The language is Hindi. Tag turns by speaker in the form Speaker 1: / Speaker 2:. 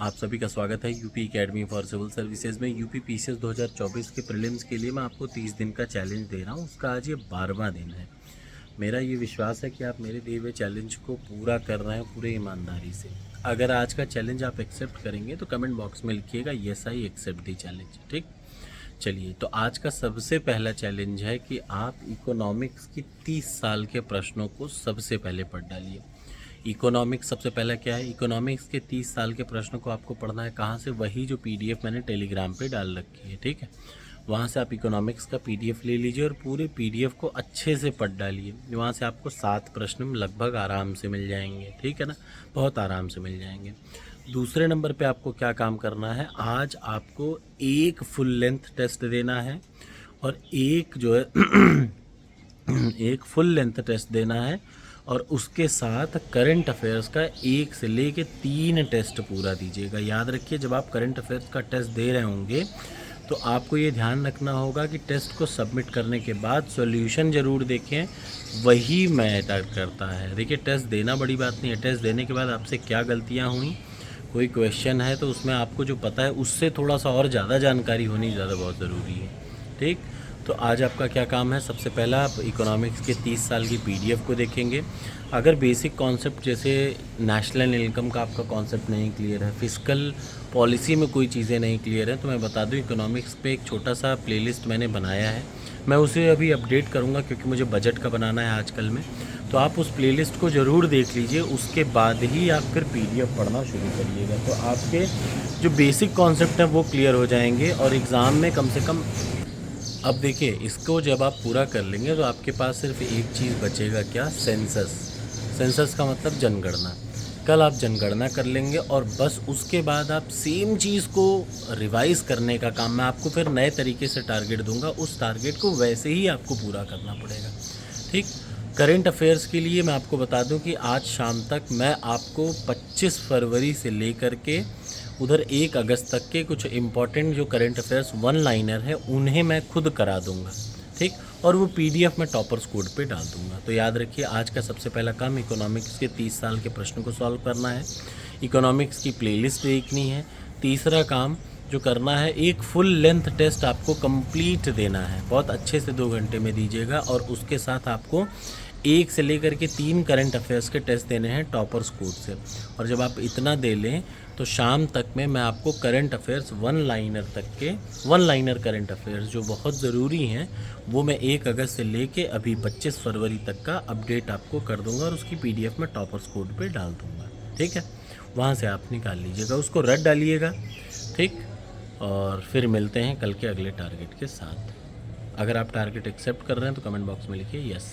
Speaker 1: आप सभी का स्वागत है UP academy for civil services में। यूपी पीसीएस 2024 के प्रीलिम्स के लिए मैं आपको 30 दिन का चैलेंज दे रहा हूं। उसका आज ये 12वां दिन है। मेरा ये विश्वास है कि आप मेरे दिए हुए चैलेंज को पूरा कर रहे हैं पूरे ईमानदारी से। अगर आज का चैलेंज आप एक्सेप्ट करेंगे तो कमेंट बॉक्स में लिखिएगा yes I accept the challenge. ठीक, चलिए तो आज का सबसे पहला चैलेंज है कि आप इकोनॉमिक्स की 30 साल के प्रश्नों को सबसे पहले पढ़ डालिए। इकोनॉमिक्स सबसे पहला क्या है? इकोनॉमिक्स के 30 साल के प्रश्नों को आपको पढ़ना है कहाँ से? वही जो पीडीएफ मैंने टेलीग्राम पे डाल रखी है, ठीक है। वहाँ से आप इकोनॉमिक्स का पीडीएफ ले लीजिए और पूरे पीडीएफ को अच्छे से पढ़ डालिए। वहाँ से आपको 7 प्रश्न लगभग आराम से मिल जाएंगे, ठीक है ना, बहुत आराम से मिल जाएंगे। दूसरे नंबर पे आपको क्या काम करना है? आज आपको एक फुल लेंथ टेस्ट देना है और एक जो है एक फुल लेंथ टेस्ट देना है और उसके साथ करंट अफेयर्स का 1 से लेके 3 टेस्ट पूरा दीजिएगा। याद रखिए, जब आप करंट अफेयर्स का टेस्ट दे रहे होंगे तो आपको ये ध्यान रखना होगा कि टेस्ट को सबमिट करने के बाद सॉल्यूशन ज़रूर देखें, वही मैटर करता है। देखिए, टेस्ट देना बड़ी बात नहीं है, टेस्ट देने के बाद आपसे क्या गलतियाँ हुई, कोई क्वेश्चन है तो उसमें आपको जो पता है उससे थोड़ा सा और ज़्यादा जानकारी होनी ज़्यादा बहुत ज़रूरी है। ठीक, तो आज आपका क्या काम है? सबसे पहला आप इकोनॉमिक्स के 30 साल की पीडीएफ को देखेंगे। अगर बेसिक कॉन्सेप्ट जैसे नेशनल इनकम का आपका कॉन्सेप्ट नहीं क्लियर है, फिस्कल पॉलिसी में कोई चीज़ें नहीं क्लियर है, तो मैं बता दूं इकोनॉमिक्स पे एक छोटा सा प्लेलिस्ट मैंने बनाया है। मैं उसे अभी अपडेट करूंगा क्योंकि मुझे बजट का बनाना है आजकल में। तो आप उस प्लेलिस्ट को ज़रूर देख लीजिए, उसके बाद ही आप फिर पीडीएफ पढ़ना शुरू करिएगा। तो आपके जो बेसिक कॉन्सेप्ट हैं वो क्लियर हो जाएंगे और एग्ज़ाम में कम से कम। अब देखिए, इसको जब आप पूरा कर लेंगे तो आपके पास सिर्फ एक चीज़ बचेगा, क्या? सेंसस। सेंसस का मतलब जनगणना। कल आप जनगणना कर लेंगे और बस उसके बाद आप सेम चीज़ को रिवाइज़ करने का काम, मैं आपको फिर नए तरीके से टारगेट दूंगा, उस टारगेट को वैसे ही आपको पूरा करना पड़ेगा। ठीक, करंट अफेयर्स के लिए मैं आपको बता दूं कि आज शाम तक मैं आपको 25 फरवरी से लेकर के उधर 1 अगस्त तक के कुछ इम्पॉर्टेंट जो करंट अफेयर्स वन लाइनर है उन्हें मैं खुद करा दूंगा। ठीक, और वो पीडीएफ में टॉपर्स कोड पे डाल दूंगा। तो याद रखिए, आज का सबसे पहला काम इकोनॉमिक्स के 30 साल के प्रश्नों को सॉल्व करना है, इकोनॉमिक्स की प्लेलिस्ट देखनी है। तीसरा काम जो करना है, एक फुल लेंथ टेस्ट आपको कंप्लीट देना है, बहुत अच्छे से 2 घंटे में दीजिएगा और उसके साथ आपको 1 से लेकर के 3 करंट अफेयर्स के टेस्ट देने हैं टॉपर्स कोड से। और जब आप इतना दे लें तो शाम तक में मैं आपको current affairs one liner current affairs जो बहुत ज़रूरी हैं वो मैं 1 अगस्त से लेके अभी 25 फरवरी तक का अपडेट आपको कर दूंगा और उसकी पीडीएफ में टॉपर्स कोड पे डाल दूंगा। ठीक है, वहाँ से आप निकाल लीजिएगा, उसको रट डालिएगा। ठीक, और फिर मिलते हैं कल के अगले टारगेट के साथ। अगर आप टारगेट एक्सेप्ट कर रहे हैं तो कमेंट बॉक्स में लिखिए यस।